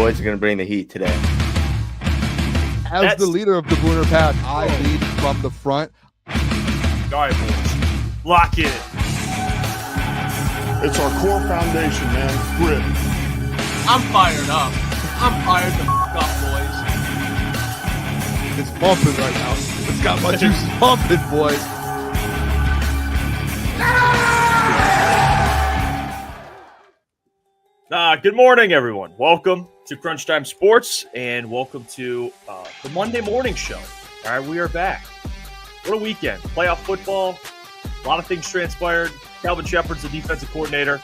boys are going to bring the heat today. As the leader of the Booner Pack, I lead from the front. All right, boys. Lock in. It's our core foundation, man. Grit. I'm fired up. I'm fired the f*** up, boys. It's pumping right now. It's got my juices pumping, boys. Good morning, everyone. Welcome to Crunch Time Sports, and welcome to the Monday morning show. All right, we are back. What a weekend. Playoff football. A lot of things transpired. Kelvin Shepard's the defensive coordinator.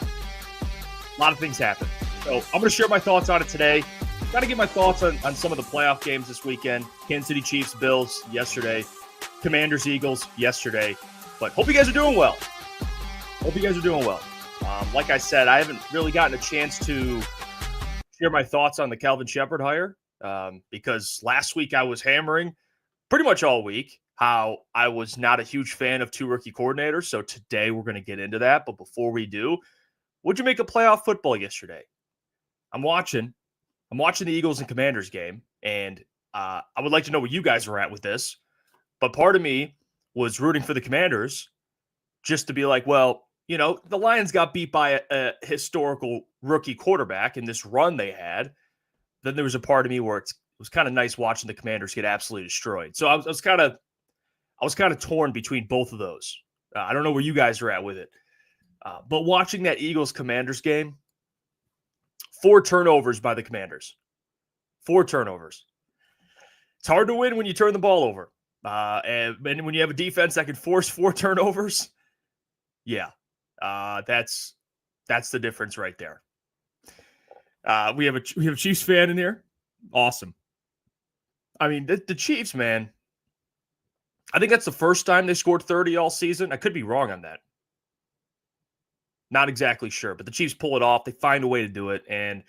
A lot of things happened. So I'm going to share my thoughts on it today. Got to get my thoughts on some of the playoff games this weekend. Kansas City Chiefs, Bills yesterday. Commanders, Eagles yesterday. But hope you guys are doing well. Like I said, I haven't really gotten a chance to share my thoughts on the Kelvin Shepard hire because last week I was hammering pretty much all week how I was not a huge fan of two rookie coordinators. So today we're going to get into that. But before we do, what'd you make of playoff football yesterday? I'm watching the Eagles and Commanders game, and I would like to know where you guys were at with this. But part of me was rooting for the Commanders just to be like, well, you know, the Lions got beat by a historical rookie quarterback in this run they had. Then there was a part of me where it was kind of nice watching the Commanders get absolutely destroyed. So I was kind of torn between both of those. I don't know where you guys are at with it. But watching that Eagles-Commanders game, 4 turnovers by the Commanders. 4 turnovers. It's hard to win when you turn the ball over. And when you have a defense that can force 4 turnovers, yeah. That's the difference right there. We have a Chiefs fan in here. Awesome. I mean, the Chiefs, man, I think that's the first time they scored 30 all season. I could be wrong on that. Not exactly sure, but the Chiefs pull it off. They find a way to do it, and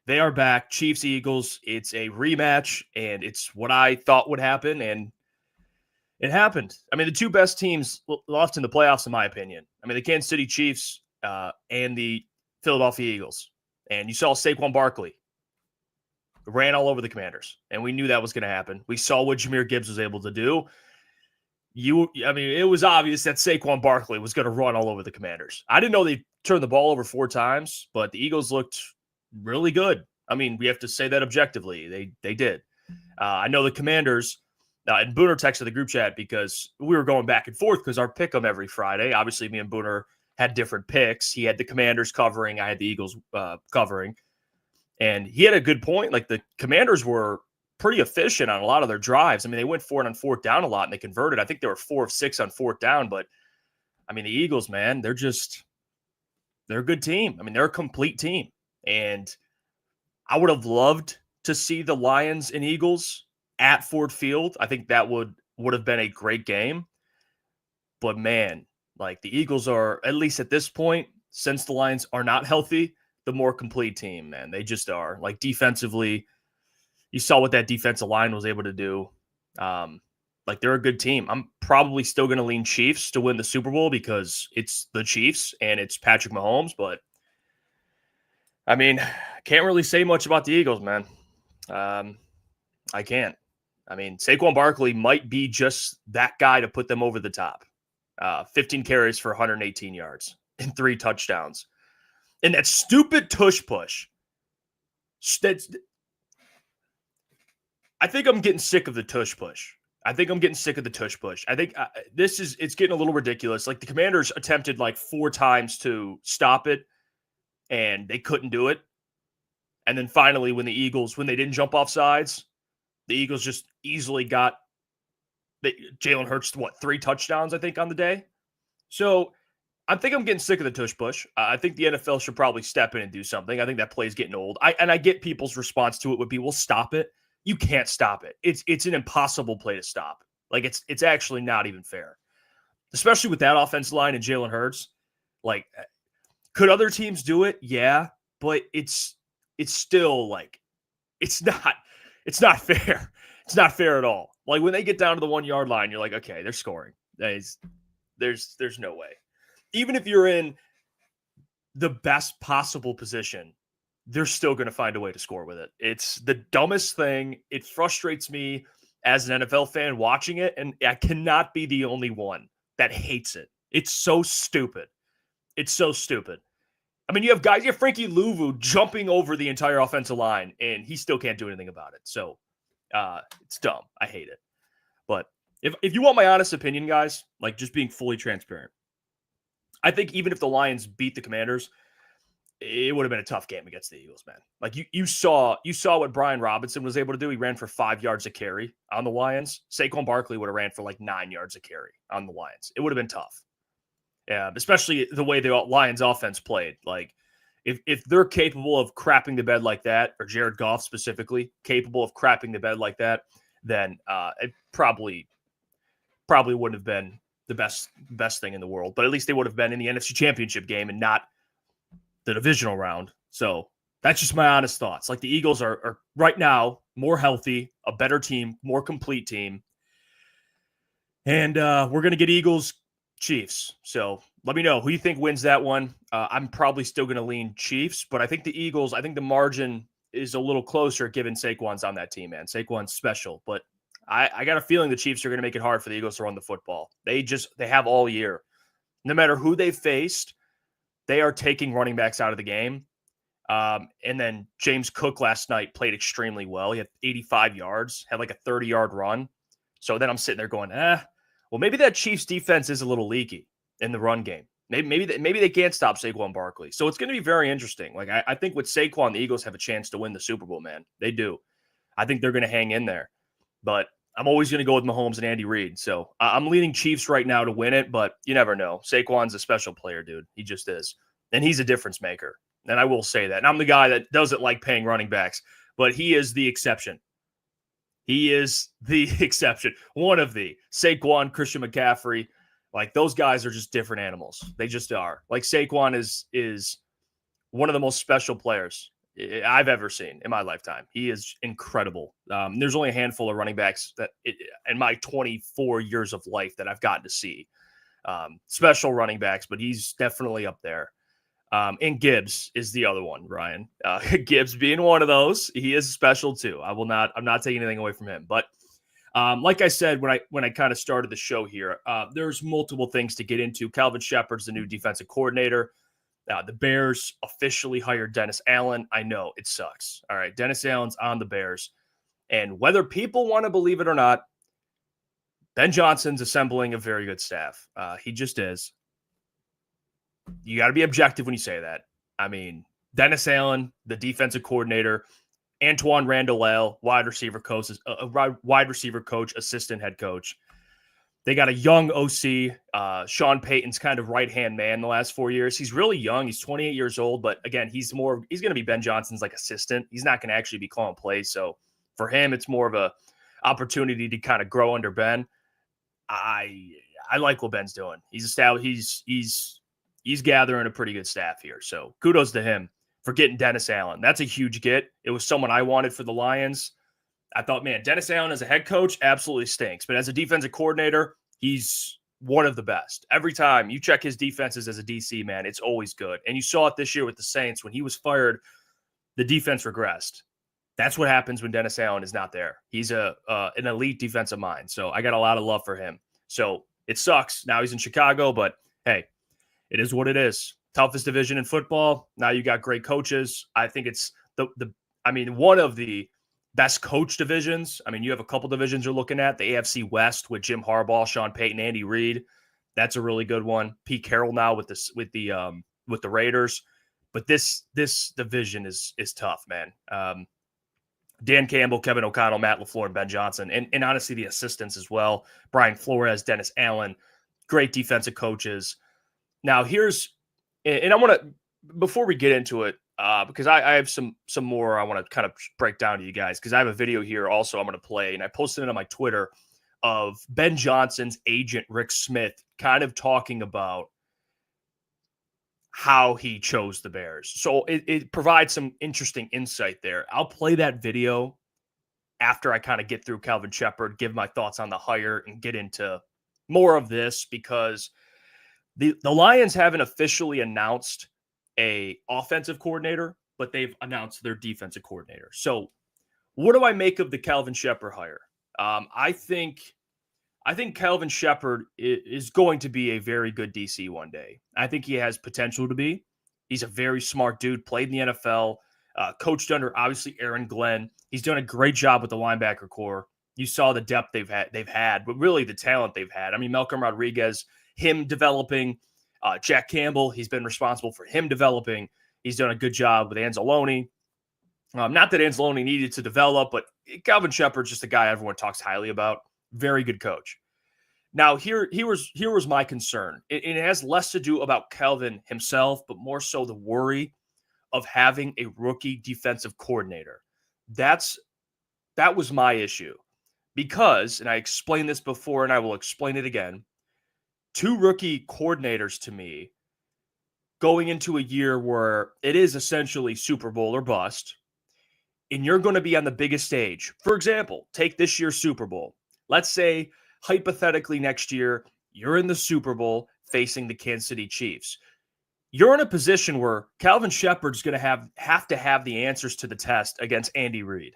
they are back. Chiefs, Eagles, it's a rematch, and it's what I thought would happen, and it happened. I mean, the two best teams lost in the playoffs, in my opinion. I mean, the Kansas City Chiefs and the Philadelphia Eagles. And you saw Saquon Barkley ran all over the Commanders, and we knew that was going to happen. We saw what Jahmyr Gibbs was able to do. It was obvious that Saquon Barkley was going to run all over the Commanders. I didn't know they turned the ball over 4 times, but the Eagles looked really good. I mean, we have to say that objectively. They did. I know the Commanders. And Booner texted the group chat because we were going back and forth because our pick 'em every Friday. Obviously, me and Booner had different picks. He had the Commanders covering. I had the Eagles covering. And he had a good point. Like, the Commanders were pretty efficient on a lot of their drives. I mean, they went for it on 4th down a lot, and they converted. I think they were 4 of 6 on 4th down. But, I mean, the Eagles, man, they're a good team. I mean, they're a complete team. And I would have loved to see the Lions and Eagles at Ford Field. I think that would have been a great game. But man, like, the Eagles are, at least at this point, since the Lions are not healthy, the more complete team, man. They just are. Like, defensively, you saw what that defensive line was able to do. Like, they're a good team. I'm probably still going to lean Chiefs to win the Super Bowl because it's the Chiefs and it's Patrick Mahomes. But, I mean, can't really say much about the Eagles, man. I can't. I mean, Saquon Barkley might be just that guy to put them over the top. 15 carries for 118 yards and 3 touchdowns. And that stupid tush push. I think I'm getting sick of the tush push. I think it's getting a little ridiculous. Like, the Commanders attempted like 4 times to stop it, and they couldn't do it. And then finally, when they didn't jump off sides, the Eagles just easily got Jalen Hurts, 3 touchdowns, I think, on the day. So I think I'm getting sick of the tush push. I think the NFL should probably step in and do something. I think that play's getting old. I get people's response to it would be, well, stop it. You can't stop it. It's an impossible play to stop. Like, it's actually not even fair, especially with that offensive line and Jalen Hurts. Like, could other teams do it? Yeah, but it's still like, it's not fair. It's not fair at all. Like, when they get down to the 1-yard line, you're like, okay, they're scoring. There's no way. Even if you're in the best possible position, they're still going to find a way to score with it. It's the dumbest thing. It frustrates me as an NFL fan watching it, and I cannot be the only one that hates it. It's so stupid. It's so stupid. I mean, you have Frankie Louvu jumping over the entire offensive line, and he still can't do anything about it. So it's dumb. I hate it. But if you want my honest opinion, guys, like just being fully transparent, I think even if the Lions beat the Commanders, it would have been a tough game against the Eagles, man. Like you saw what Brian Robinson was able to do. He ran for 5 yards a carry on the Lions. Saquon Barkley would have ran for like 9 yards a carry on the Lions. It would have been tough. Yeah, especially the way the Lions offense played. Like if they're capable of crapping the bed like that, or Jared Goff specifically capable of crapping the bed like that, then it probably wouldn't have been the best thing in the world. But at least they would have been in the NFC Championship game and not the divisional round. So that's just my honest thoughts. Like the Eagles are right now more healthy, a better team, more complete team. And we're going to get Eagles Chiefs. So let me know who you think wins that one. I'm probably still going to lean Chiefs, but I think the Eagles, I think the margin is a little closer given Saquon's on that team, man. Saquon's special, but I got a feeling the Chiefs are going to make it hard for the Eagles to run the football. They have all year. No matter who they faced, they are taking running backs out of the game. And then James Cook last night played extremely well. He had 85 yards, had like a 30-yard run. So then I'm sitting there going, well, maybe that Chiefs defense is a little leaky in the run game. Maybe they can't stop Saquon Barkley. So it's going to be very interesting. Like I think with Saquon, the Eagles have a chance to win the Super Bowl, man. They do. I think they're going to hang in there. But I'm always going to go with Mahomes and Andy Reid. So I'm leaning Chiefs right now to win it, but you never know. Saquon's a special player, dude. He just is. And he's a difference maker. And I will say that. And I'm the guy that doesn't like paying running backs, but he is the exception. He is the exception. One of the Saquon, Christian McCaffrey, like those guys are just different animals. They just are. Like Saquon is one of the most special players I've ever seen in my lifetime. He is incredible. There's only a handful of running backs that in my 24 years of life that I've gotten to see. Special running backs, but he's definitely up there. And Gibbs is the other one, Ryan. Gibbs being one of those, he is special too. I'm not taking anything away from him. But like I said, when I kind of started the show here, there's multiple things to get into. Kelvin Shepard's the new defensive coordinator. The Bears officially hired Dennis Allen. I know it sucks. All right, Dennis Allen's on the Bears. And whether people want to believe it or not, Ben Johnson's assembling a very good staff. He just is. You got to be objective when you say that. I mean, Dennis Allen, the defensive coordinator, Antoine Randall, wide receiver coach, assistant head coach. They got a young OC, Sean Payton's kind of right-hand man the last 4 years. He's really young. He's 28 years old, but again, he's going to be Ben Johnson's like assistant. He's not going to actually be calling plays. So for him, it's more of a opportunity to kind of grow under Ben. I like what Ben's doing. He's established. He's gathering a pretty good staff here. So kudos to him for getting Dennis Allen. That's a huge get. It was someone I wanted for the Lions. I thought, man, Dennis Allen as a head coach absolutely stinks. But as a defensive coordinator, he's one of the best. Every time you check his defenses as a DC, man, it's always good. And you saw it this year with the Saints. When he was fired, the defense regressed. That's what happens when Dennis Allen is not there. He's an elite defensive mind. So I got a lot of love for him. So it sucks. Now he's in Chicago, but hey, it is what it is. Toughest division in football. Now you got great coaches. I think it's one of the best coach divisions. I mean, you have a couple divisions you're looking at. The AFC West with Jim Harbaugh, Sean Payton, Andy Reid. That's a really good one. Pete Carroll now with the Raiders. But this division is tough, man. Dan Campbell, Kevin O'Connell, Matt LaFleur, and Ben Johnson. And honestly, the assistants as well. Brian Flores, Dennis Allen. Great defensive coaches. Now and I want to, before we get into it, because I have some more I want to kind of break down to you guys, because I have a video here also I'm going to play, and I posted it on my Twitter of Ben Johnson's agent, Rick Smith, kind of talking about how he chose the Bears. So it provides some interesting insight there. I'll play that video after I kind of get through Kelvin Shepard, give my thoughts on the hire, and get into more of this, because the Lions haven't officially announced a offensive coordinator, but they've announced their defensive coordinator. So what do I make of the Kelvin Shepard hire? I think Kelvin Shepard is going to be a very good DC one day. I think he has potential to be. He's a very smart dude, played in the NFL, coached under, obviously, Aaron Glenn. He's done a great job with the linebacker core. You saw the depth they've had, but really the talent they've had. I mean, Malcolm Rodriguez, him developing, Jack Campbell, he's been responsible for him developing. He's done a good job with Anzalone. Not that Anzalone needed to develop, but Kelvin Shepard's just a guy everyone talks highly about. Very good coach. Now, here was my concern. It has less to do about Kelvin himself, but more so the worry of having a rookie defensive coordinator. That was my issue. Because, and I explained this before and I will explain it again, 2 rookie coordinators to me going into a year where it is essentially Super Bowl or bust, and you're going to be on the biggest stage. For example, take this year's Super Bowl. Let's say, hypothetically, next year, you're in the Super Bowl facing the Kansas City Chiefs. You're in a position where Kelvin Shepard's going to have to have the answers to the test against Andy Reid.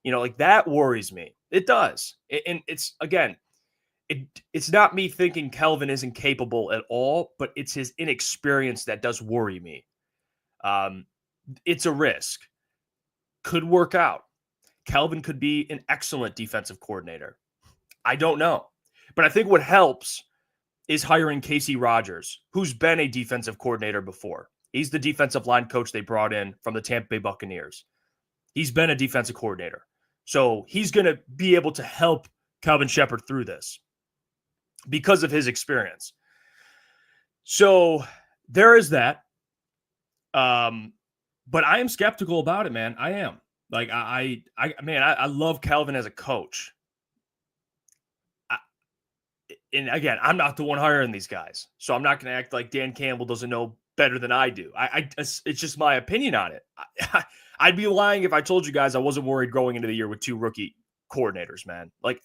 Like that worries me. It does. And it's, again, it's not me thinking Kelvin isn't capable at all, but it's his inexperience that does worry me. It's a risk. Could work out. Kelvin could be an excellent defensive coordinator. I don't know. But I think what helps is hiring Casey Rogers, who's been a defensive coordinator before. He's the defensive line coach they brought in from the Tampa Bay Buccaneers. He's been a defensive coordinator. So he's going to be able to help Kelvin Shepard through this because of his experience. So there is that. But I am skeptical about it, man. I am. Like, I love Kelvin as a coach. And again, I'm not the one hiring these guys. So I'm not going to act like Dan Campbell doesn't know better than I do. It's just my opinion on it. I'd be lying if I told you guys I wasn't worried going into the year with 2 rookie coordinators, man. Like,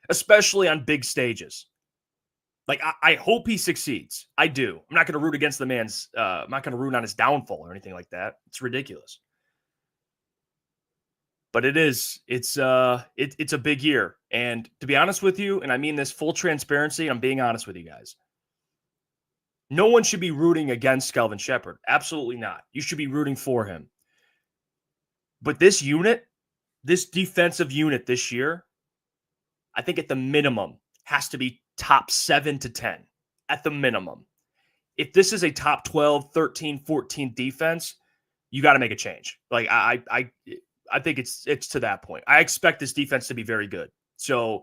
especially on big stages. Like, I hope he succeeds. I do. I'm not going to root against the man's, I'm not going to root on his downfall or anything like that. It's ridiculous. But it's a big year. And to be honest with you, and I mean this full transparency, I'm being honest with you guys. No one should be rooting against Kelvin Shepard. Absolutely not. You should be rooting for him. But this defensive unit this year, I think at the minimum has to be top 7 to 10 at the minimum. If this is a top 12, 13, 14 defense, you got to make a change. Like I think it's to that point. I expect this defense to be very good. So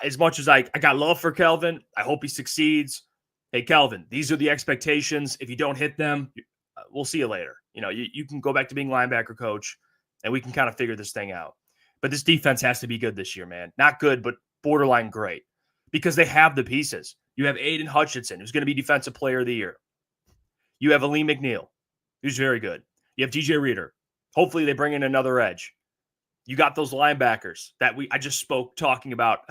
as much as I got love for Kelvin, I hope he succeeds. Hey, Kelvin, these are the expectations. If you don't hit them, we'll see you later. You can go back to being linebacker coach, and we can kind of figure this thing out. But this defense has to be good this year, man. Not good, but borderline great. Because they have the pieces. You have Aiden Hutchinson, who's going to be Defensive Player of the Year. You have Aleem McNeil, who's very good. You have DJ Reader. Hopefully they bring in another edge. You got those linebackers that I just spoke talking about.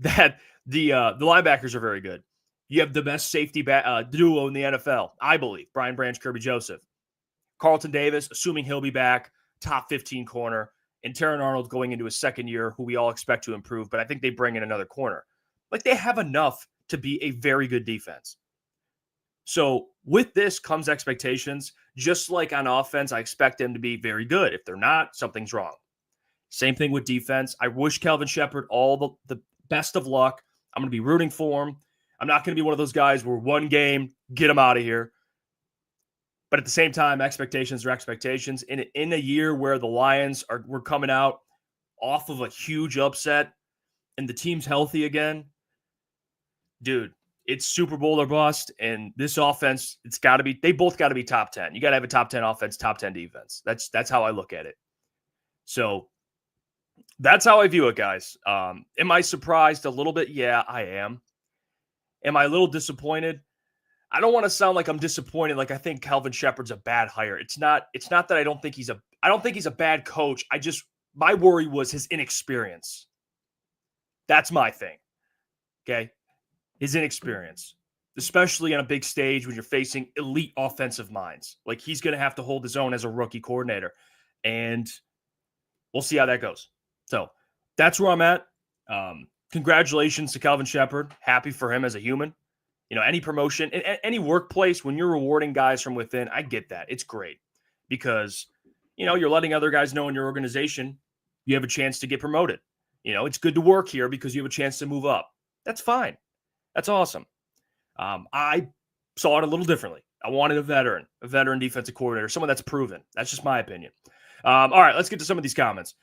That the linebackers are very good. You have the best safety duo in the NFL, I believe. Brian Branch, Kirby Joseph. Carlton Davis, assuming he'll be back, top 15 corner. And Terran Arnold going into his second year, who we all expect to improve, but I think they bring in another corner. Like, they have enough to be a very good defense. So with this comes expectations. Just like on offense, I expect them to be very good. If they're not, something's wrong. Same thing with defense. I wish Kelvin Shepard all the best of luck. I'm going to be rooting for him. I'm not going to be one of those guys where one game, get him out of here. But at the same time, expectations are expectations. In a year where the Lions were coming out off of a huge upset and the team's healthy again, dude, it's Super Bowl or bust. And this offense, they both got to be top 10. You got to have a top 10 offense, top 10 defense. That's how I look at it. So that's how I view it, guys. Am I surprised a little bit? Yeah, I am. Am I a little disappointed? I don't want to sound like I'm disappointed. Like I think Kelvin Shepard's a bad hire. It's not that I don't think he's a bad coach. My worry was his inexperience. That's my thing. Okay. His inexperience. especially on a big stage when you're facing elite offensive minds. Like, he's going to have to hold his own as a rookie coordinator, and we'll see how that goes. So that's where I'm at. Congratulations to Kelvin Shepard. Happy for him as a human. Any promotion, any workplace, when you're rewarding guys from within, I get that. It's great because, you're letting other guys know in your organization you have a chance to get promoted. It's good to work here because you have a chance to move up. That's fine. That's awesome. I saw it a little differently. I wanted a veteran defensive coordinator, someone that's proven. That's just my opinion. All right, let's get to some of these comments.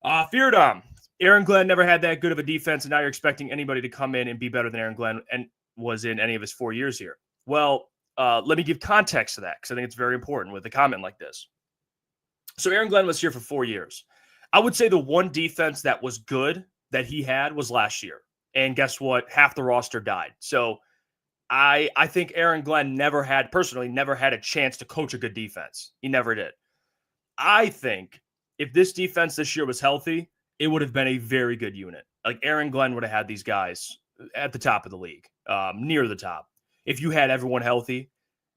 Feardom, Aaron Glenn never had that good of a defense, and now you're expecting anybody to come in and be better than Aaron Glenn and was in any of his 4 years here. Well, let me give context to that because I think it's very important with a comment like this. So Aaron Glenn was here for 4 years. I would say the one defense that was good that he had was last year. And guess what? Half the roster died. So I think Aaron Glenn never had a chance to coach a good defense. He never did. I think if this defense this year was healthy, it would have been a very good unit. Like, Aaron Glenn would have had these guys at the top of the league, near the top. If you had everyone healthy,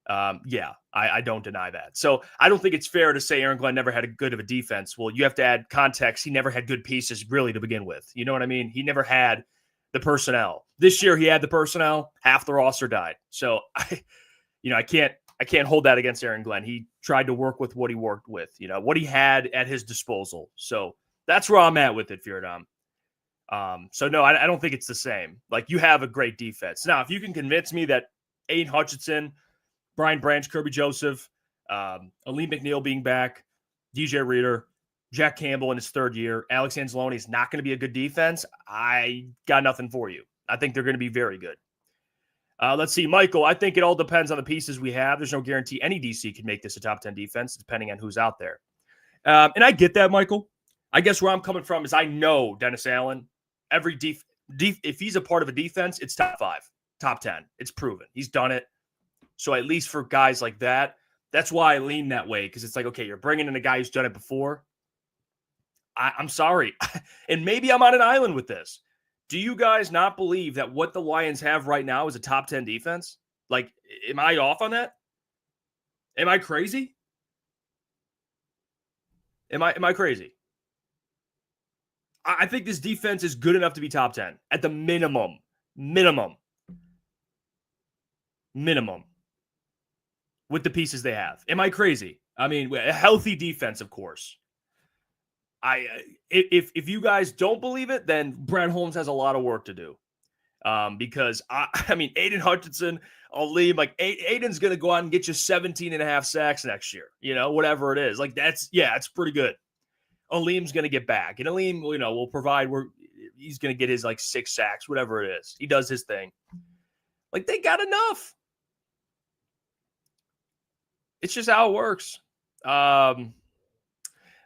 I don't deny that. So I don't think it's fair to say Aaron Glenn never had a good of a defense. Well, you have to add context. He never had good pieces really to begin with. You know what I mean? He never had the personnel. This year he had the personnel. Half the roster died. So I can't hold that against Aaron Glenn. He tried to work with what he worked with, what he had at his disposal. So that's where I'm at with it, Feardom. So no, I don't think it's the same. Like, you have a great defense. Now, if you can convince me that Aiden Hutchinson, Brian Branch, Kirby Joseph, Aleem McNeil being back, DJ Reader, Jack Campbell in his third year, Alex Anzalone is not going to be a good defense, I got nothing for you. I think they're going to be very good. Let's see, Michael, I think it all depends on the pieces we have. There's no guarantee any DC can make this a top 10 defense, depending on who's out there. And I get that, Michael. I guess where I'm coming from is I know Dennis Allen, if he's a part of a defense, it's top 5, top 10. It's proven. He's done it. So at least for guys like that, that's why I lean that way, because it's like, okay, you're bringing in a guy who's done it before. I'm sorry. And maybe I'm on an island with this. Do you guys not believe that what the Lions have right now is a top 10 defense? Like, am I off on that? Am I crazy? Am I crazy? I think this defense is good enough to be top 10 at the minimum with the pieces they have. Am I crazy? I mean, a healthy defense, of course. If you guys don't believe it, then Brad Holmes has a lot of work to do. Because I mean, Aiden Hutchinson, Aleem, like Aiden's going to go out and get you 17.5 sacks next year, whatever it is. Like, it's pretty good. Aleem's going to get back, and Aleem, will provide he's going to get his 6 sacks, whatever it is. He does his thing. Like, they got enough. It's just how it works.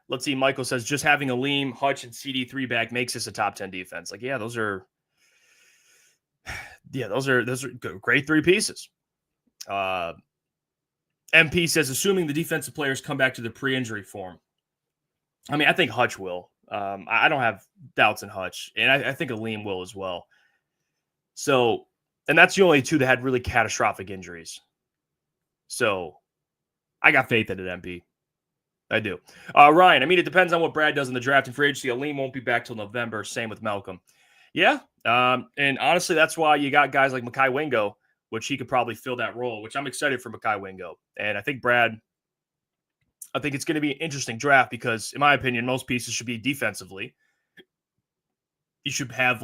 Let's see. Michael says just having Aleem, Hutch, and CD3 back makes this a top 10 defense. Like, those are great 3 pieces. MP says, assuming the defensive players come back to the pre-injury form. I mean, I think Hutch will. I don't have doubts in Hutch, and I think Aleem will as well. So, and that's the only 2 that had really catastrophic injuries. So, I got faith in it, MP. I do. Ryan, I mean, it depends on what Brad does in the draft and free agency. Aleem won't be back till November. Same with Malcolm. Yeah. And honestly, that's why you got guys like Mekhi Wingo, which he could probably fill that role, which I'm excited for Mekhi Wingo. And I think it's going to be an interesting draft because, in my opinion, most pieces should be defensively. You should have,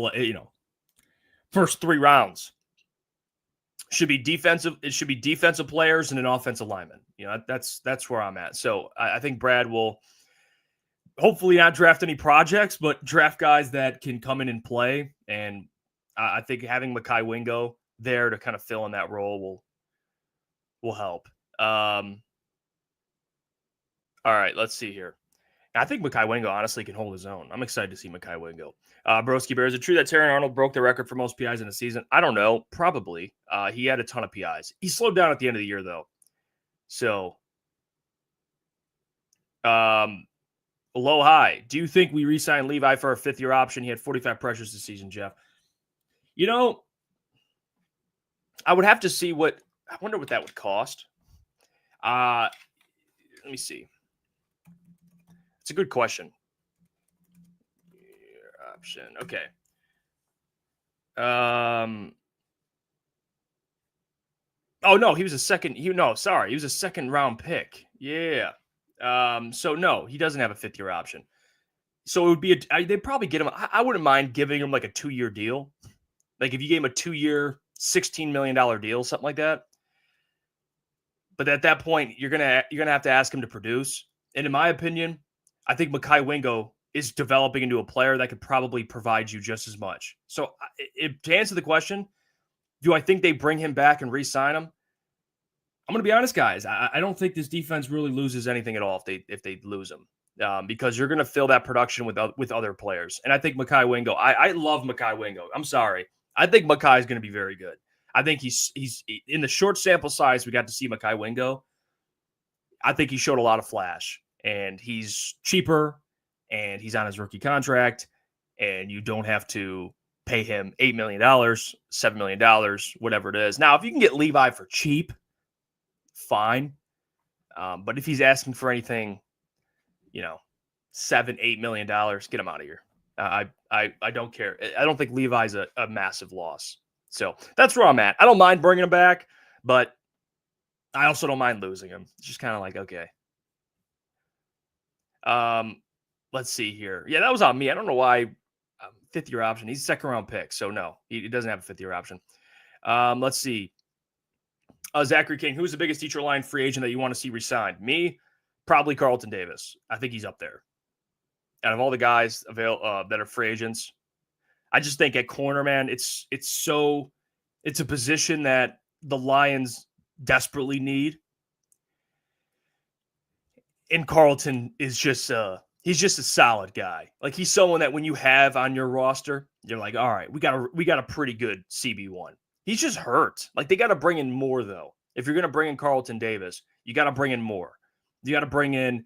first 3 rounds should be defensive. It should be defensive players and an offensive lineman. That's where I'm at. So I think Brad will hopefully not draft any projects, but draft guys that can come in and play. And I think having Mekhi Wingo there to kind of fill in that role will help. All right, let's see here. I think Mekhi Wingo honestly can hold his own. I'm excited to see Mekhi Wingo. Broski Bear, is it true that Terran Arnold broke the record for most PIs in a season? I don't know. Probably. He had a ton of PIs. He slowed down at the end of the year, though. So, low high. Do you think we re-sign Levi for our 5th-year option? He had 45 pressures this season, Jeff. I would have to see I wonder what that would cost. Let me see. It's a good question. Option. Okay. Oh no, he was a second. He was a second round pick. Yeah. So no, he doesn't have a 5th-year option. So it would be they'd probably get him. I wouldn't mind giving him like a 2-year deal. Like if you gave him a 2-year, $16 million deal, something like that. But at that point, you're gonna have to ask him to produce. And in my opinion, I think Mekhi Wingo is developing into a player that could probably provide you just as much. So to answer the question, do I think they bring him back and re-sign him? I'm going to be honest, guys. I don't think this defense really loses anything at all if they lose him, because you're going to fill that production with other players. And I think Mekhi Wingo. I love Mekhi Wingo. I'm sorry. I think Mekhi is going to be very good. I think he's in the short sample size we got to see Mekhi Wingo. I think he showed a lot of flash, and he's cheaper, and he's on his rookie contract, and you don't have to pay him $8 million, $7 million, whatever it is. Now, if you can get Levi for cheap, fine. But if he's asking for anything, $7-8 million, get him out of here. I don't care. I don't think Levi's a massive loss. So that's where I'm at. I don't mind bringing him back, but I also don't mind losing him. It's just kind of like, okay. Let's see here. Yeah, that was on me. I don't know why. 5th-year option. He's a 2nd-round pick, so no, he doesn't have a 5th-year option. Let's see. Zachary King, who's the biggest teacher line free agent that you want to see resigned? Me, probably Carlton Davis. I think he's up there. Out of all the guys that are free agents, I just think at corner, man, it's a position that the Lions desperately need. And Carlton is just he's just a solid guy. Like he's someone that when you have on your roster, you're like, all right, we got a pretty good CB1. He's just hurt. Like they got to bring in more though. If you're going to bring in Carlton Davis, you got to bring in more. You got to bring in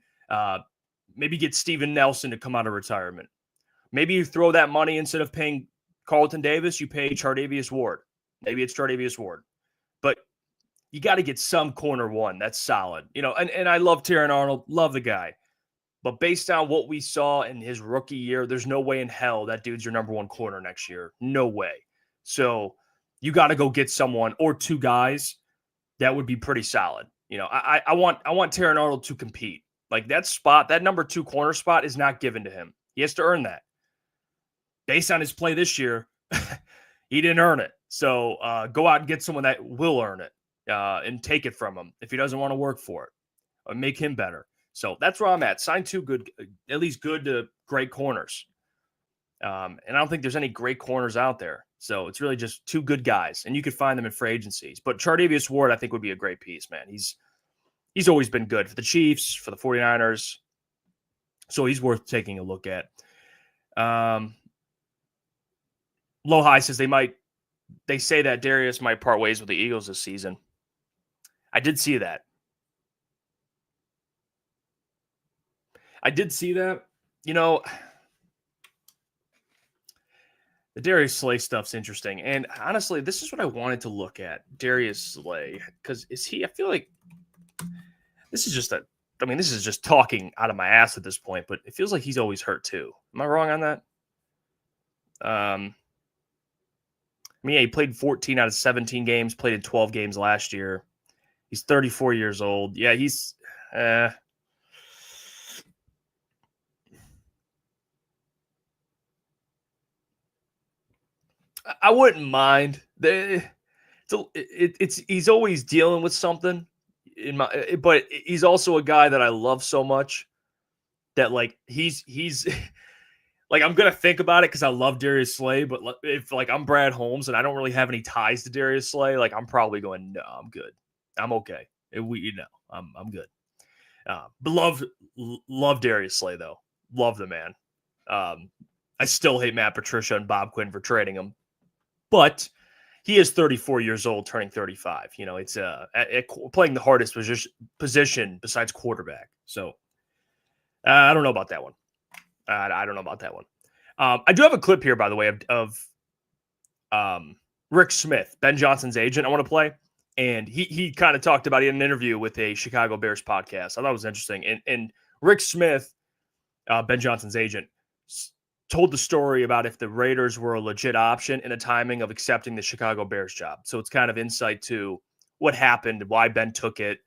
maybe get Steven Nelson to come out of retirement. Maybe you throw that money instead of paying Carlton Davis, you pay Chardavius Ward. Maybe it's Chardavius Ward. But you got to get some corner one that's solid. And I love Terran Arnold, love the guy. But based on what we saw in his rookie year, there's no way in hell that dude's your number 1 corner next year. No way. So you got to go get someone or 2 guys that would be pretty solid. I want Terran Arnold to compete. Like that spot, that number 2 corner spot is not given to him. He has to earn that. Based on his play this year, he didn't earn it. So go out and get someone that will earn it and take it from him if he doesn't want to work for it. Or make him better. So that's where I'm at. Sign 2 good, at least good to great corners. And I don't think there's any great corners out there. So it's really just 2 good guys. And you could find them in free agencies. But Chardavius Ward, I think, would be a great piece, man. He's always been good for the Chiefs, for the 49ers. So he's worth taking a look at. Low High says they say that Darius might part ways with the Eagles this season. I did see that. The Darius Slay stuff's interesting. And honestly, this is what I wanted to look at. Darius Slay. Because I feel like this is just talking out of my ass at this point, but it feels like he's always hurt too. Am I wrong on that? He played 14 out of 17 games, played in 12 games last year. He's 34 years old. Yeah, he's I wouldn't mind. He's always dealing with something but he's also a guy that I love so much that like he's like I'm gonna think about it because I love Darius Slay, but if like I'm Brad Holmes and I don't really have any ties to Darius Slay, like I'm probably going, no, I'm good, I'm okay. I'm good. But love Darius Slay though, love the man. I still hate Matt Patricia and Bob Quinn for trading him, but he is 34 years old, turning 35. It's playing the hardest position besides quarterback. So I don't know about that one. I don't know about that one. I do have a clip here, by the way, of Rick Smith, Ben Johnson's agent, I want to play. And he kind of talked about it in an interview with a Chicago Bears podcast. I thought it was interesting. And Rick Smith, Ben Johnson's agent, told the story about if the Raiders were a legit option and the timing of accepting the Chicago Bears job. So it's kind of insight to what happened, why Ben took it,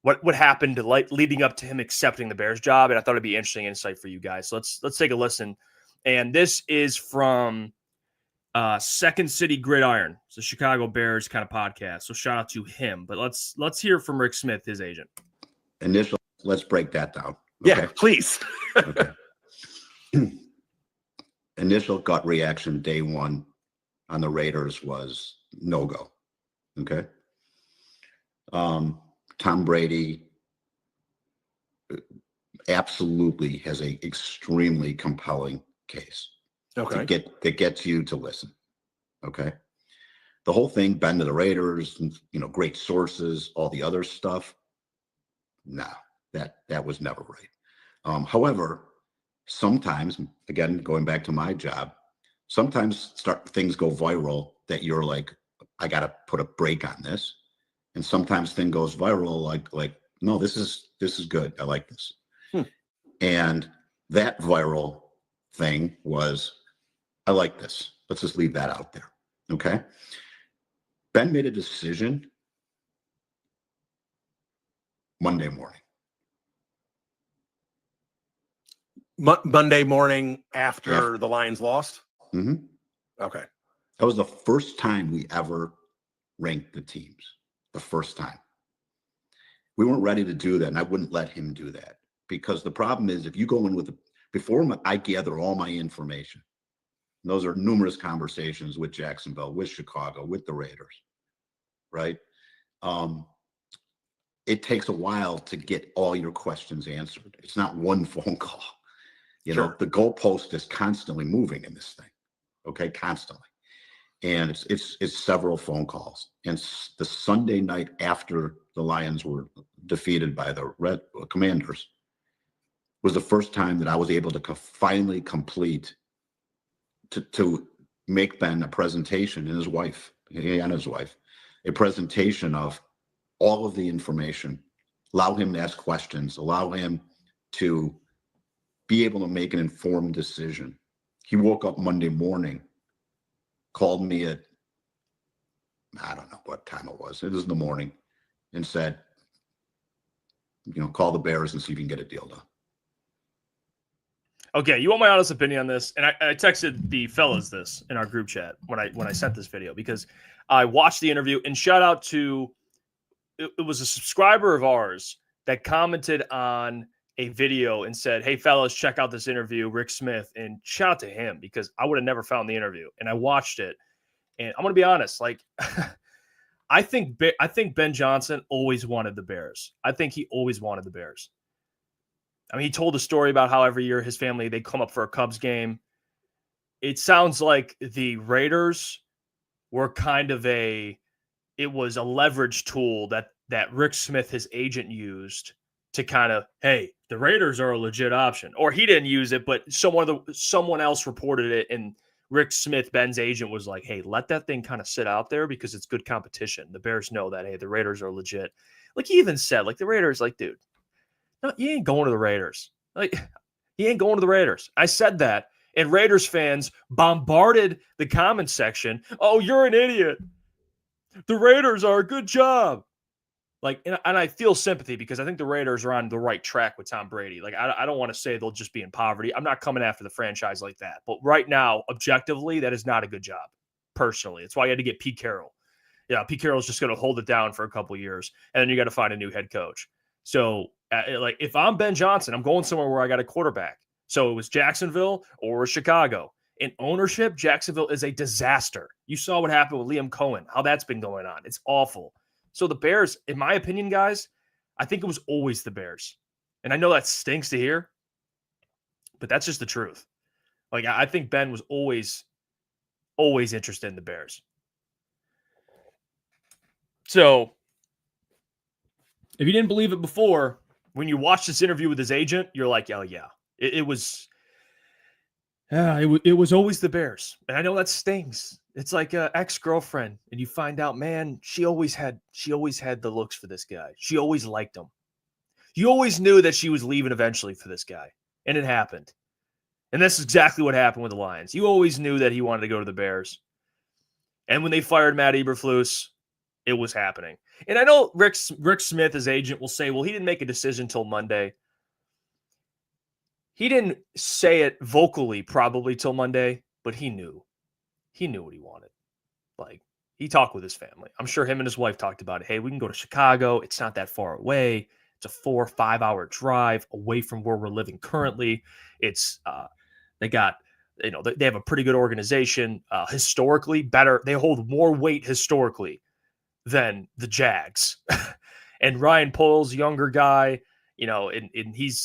what happened leading up to him accepting the Bears job. And I thought it'd be interesting insight for you guys. So let's take a listen. And this is from Second City Gridiron. It's a Chicago Bears kind of podcast. So shout out to him. But let's hear from Rick Smith, his agent. Let's break that down. Okay? Yeah, please. Okay. Initial gut reaction day one on the Raiders was no go. Okay. Tom Brady absolutely has a extremely compelling case. Okay. That gets you to listen. Okay. The whole thing, been to the Raiders, great sources, all the other stuff. No, that was never right. However, sometimes, again, going back to my job, sometimes things go viral that you're like, I got to put a break on this. And sometimes thing goes viral like, no, this is good. I like this. And that viral thing was, I like this. Let's just leave that out there. Okay. Ben made a decision Monday morning. Monday morning after the Lions lost? Mm-hmm. Okay. That was the first time we ever ranked the teams. The first time. We weren't ready to do that, and I wouldn't let him do that. Because the problem is, if you go in before I gather all my information, and those are numerous conversations with Jacksonville, with Chicago, with the Raiders, right? It takes a while to get all your questions answered. It's not one phone call. Sure. The goalpost is constantly moving in this thing, okay? Constantly. And it's several phone calls. And the Sunday night after the Lions were defeated by the Red Commanders was the first time that I was able to finally complete to make Ben a presentation and his wife, a presentation of all of the information, allow him to ask questions, allow him to be able to make an informed decision. He woke up Monday morning, called me at, I don't know what time it was in the morning, and said, call the Bears and see if you can get a deal done. Okay, you want my honest opinion on this? And I texted the fellas this in our group chat when I sent this video, because I watched the interview, and shout out to, it was a subscriber of ours that commented on a video and said, hey, fellas, check out this interview, Rick Smith, and shout out to him, because I would have never found the interview. And I watched it, and I'm going to be honest, I think Ben Johnson always wanted the Bears. I think he always wanted the Bears. I mean, he told a story about how every year his family, they come up for a Cubs game. It sounds like the Raiders were kind of it was a leverage tool that Rick Smith, his agent, used to kind of, hey, the Raiders are a legit option. Or he didn't use it, but someone else reported it, and Rick Smith, Ben's agent, was like, hey, let that thing kind of sit out there because it's good competition. The Bears know that, hey, the Raiders are legit. Like, he even said, the Raiders, dude, no, you ain't going to the Raiders. He ain't going to the Raiders. I said that, and Raiders fans bombarded the comment section. Oh, you're an idiot. The Raiders are a good job. And I feel sympathy, because I think the Raiders are on the right track with Tom Brady. I don't want to say they'll just be in poverty. I'm not coming after the franchise like that. But right now, objectively, that is not a good job, personally. It's why you had to get Pete Carroll. Yeah, Pete Carroll's just going to hold it down for a couple years, and then you got to find a new head coach. So, if I'm Ben Johnson, I'm going somewhere where I got a quarterback. So it was Jacksonville or Chicago. In ownership, Jacksonville is a disaster. You saw what happened with Liam Cohen, how that's been going on. It's awful. So the Bears, in my opinion, guys, I think it was always the Bears. And I know that stinks to hear, but that's just the truth. I think Ben was always interested in the Bears. So if you didn't believe it before, when you watch this interview with his agent, you're like, oh, yeah, it was always the Bears. And I know that stings. It's like a ex-girlfriend, and you find out, man, she always had the looks for this guy. She always liked him. You always knew that she was leaving eventually for this guy, and it happened. And that's exactly what happened with the Lions. You always knew that he wanted to go to the Bears. And when they fired Matt Eberflus, it was happening. And I know Rick Smith, his agent, will say, well, he didn't make a decision till Monday. He didn't say it vocally probably till Monday, but he knew. He knew what he wanted. Like, he talked with his family. I'm sure him and his wife talked about it. Hey, we can go to Chicago. It's not that far away. It's a 4 or 5 hour drive away from where we're living currently. It's they got, they have a pretty good organization. Historically better. They hold more weight historically than the Jags. And Ryan Poles, younger guy, and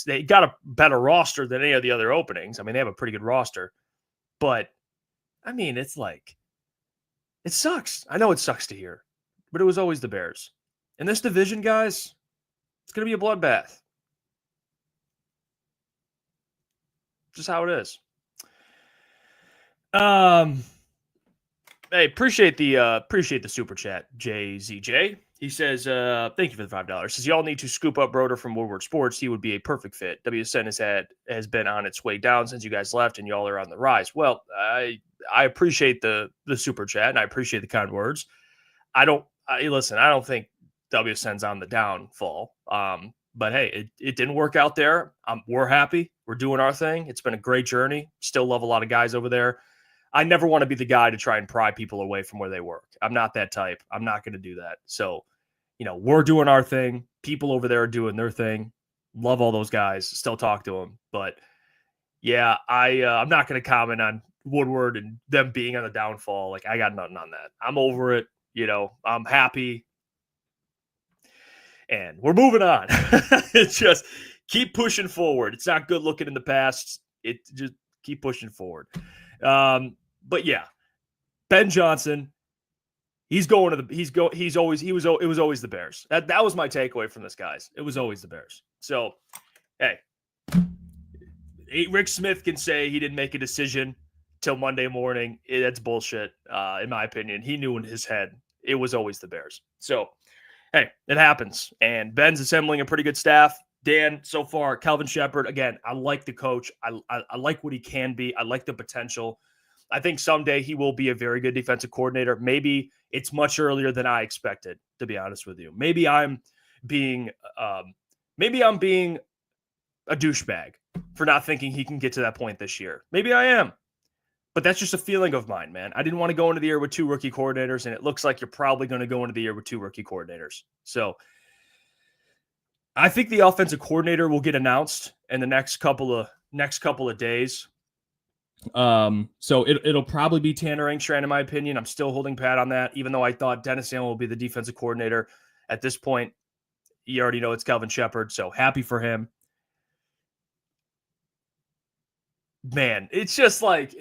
they got a better roster than any of the other openings. I mean, they have a pretty good roster. But I mean, it's like, it sucks. I know it sucks to hear, but it was always the Bears. In this division, guys, it's going to be a bloodbath. Just how it is. Hey, appreciate the super chat, JZJ. He says, thank you for the $5. Says, y'all need to scoop up Broder from Woodward Sports. He would be a perfect fit. WSN has been on its way down since you guys left, and y'all are on the rise. Well, I appreciate the super chat, and I appreciate the kind words. I don't think WSN's on the downfall. But hey, it didn't work out there. We're happy. We're doing our thing. It's been a great journey. Still love a lot of guys over there. I never want to be the guy to try and pry people away from where they work. I'm not that type. I'm not going to do that. So, we're doing our thing. People over there are doing their thing. Love all those guys. Still talk to them. But yeah, I'm not going to comment on Woodward and them being on the downfall. Like, I got nothing on that. I'm over it. I'm happy. And we're moving on. It's just keep pushing forward. It's not good looking in the past. It just keep pushing forward. But yeah, Ben Johnson, it was always the Bears. That was my takeaway from this, guys. It was always the Bears. So, hey, Rick Smith can say he didn't make a decision till Monday morning. That's bullshit. In my opinion, he knew in his head it was always the Bears. So, hey, it happens. And Ben's assembling a pretty good staff. Dan, so far, Kelvin Shepard, again, I like the coach. I like what he can be. I like the potential. I think someday he will be a very good defensive coordinator. Maybe it's much earlier than I expected, to be honest with you. Maybe I'm being a douchebag for not thinking he can get to that point this year. Maybe I am. But that's just a feeling of mine, man. I didn't want to go into the year with 2 rookie coordinators, and it looks like you're probably going to go into the year with 2 rookie coordinators. So I think the offensive coordinator will get announced in the next couple of days. So it'll probably be Tanner Engstrand, in my opinion. I'm still holding pat on that, even though I thought Dennis Allen will be the defensive coordinator. At this point, you already know it's Kelvin Shepard, so happy for him. Man, it's just like,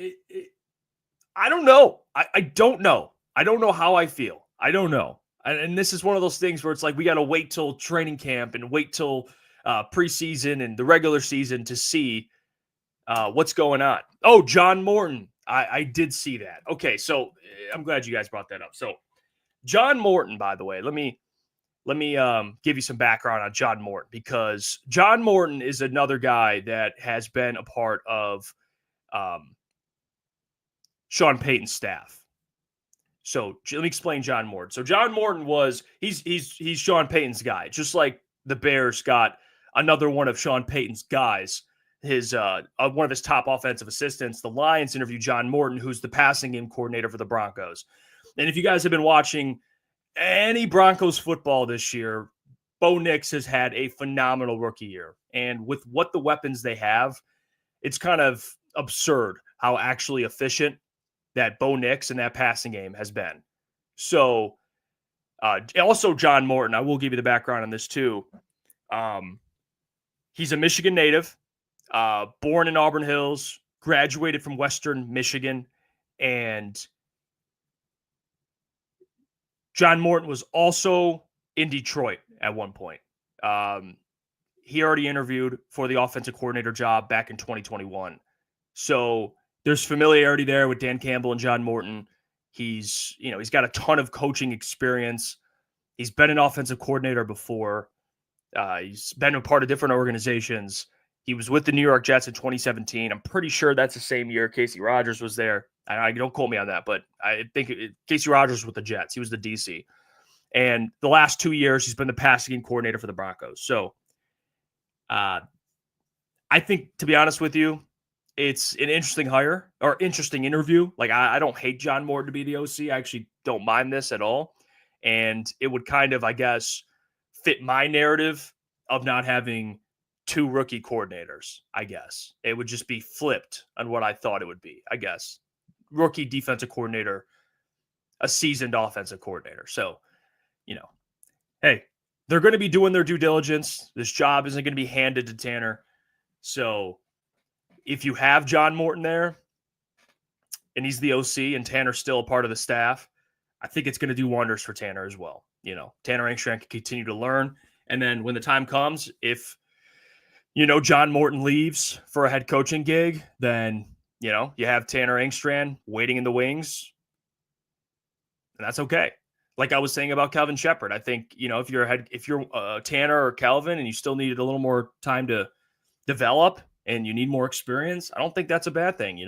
I don't know. I don't know. I don't know how I feel. I don't know. And this is one of those things where it's like we got to wait till training camp and wait till preseason and the regular season to see what's going on. Oh, John Morton. I did see that. Okay, so I'm glad you guys brought that up. So John Morton, by the way, let me give you some background on John Morton, because John Morton is another guy that has been a part of Sean Payton's staff. So let me explain John Morton. So John Morton he's Sean Payton's guy, just like the Bears got another one of Sean Payton's guys, his one of his top offensive assistants. The Lions interviewed John Morton, who's the passing game coordinator for the Broncos. And if you guys have been watching any Broncos football this year, Bo Nix has had a phenomenal rookie year. And with what the weapons they have, it's kind of absurd how actually efficient that Bo Nix and that passing game has been. So also John Morton, I will give you the background on this too. He's a Michigan native, born in Auburn Hills, graduated from Western Michigan, and John Morton was also in Detroit at one point. He already interviewed for the offensive coordinator job back in 2021. So there's familiarity there with Dan Campbell and John Morton. He's got a ton of coaching experience. He's been an offensive coordinator before. He's been a part of different organizations. He was with the New York Jets in 2017. I'm pretty sure that's the same year Casey Rogers was there. I don't quote me on that, but I think Casey Rogers was with the Jets. He was the DC. And the last 2 years, he's been the passing game coordinator for the Broncos. So I think, to be honest with you, it's an interesting hire or interesting interview. Like, I don't hate John Morton to be the OC. I actually don't mind this at all. And it would kind of, I guess, fit my narrative of not having 2 rookie coordinators, I guess. It would just be flipped on what I thought it would be, I guess. Rookie defensive coordinator, a seasoned offensive coordinator. So, hey, they're going to be doing their due diligence. This job isn't going to be handed to Tanner. So if you have John Morton there and he's the OC and Tanner's still a part of the staff, I think it's going to do wonders for Tanner as well. Tanner Engstrand can continue to learn. And then when the time comes, if, John Morton leaves for a head coaching gig, then, you have Tanner Engstrand waiting in the wings. And that's okay. Like I was saying about Kelvin Shepard, I think, if you're Tanner or Kelvin and you still needed a little more time to develop and you need more experience, I don't think that's a bad thing.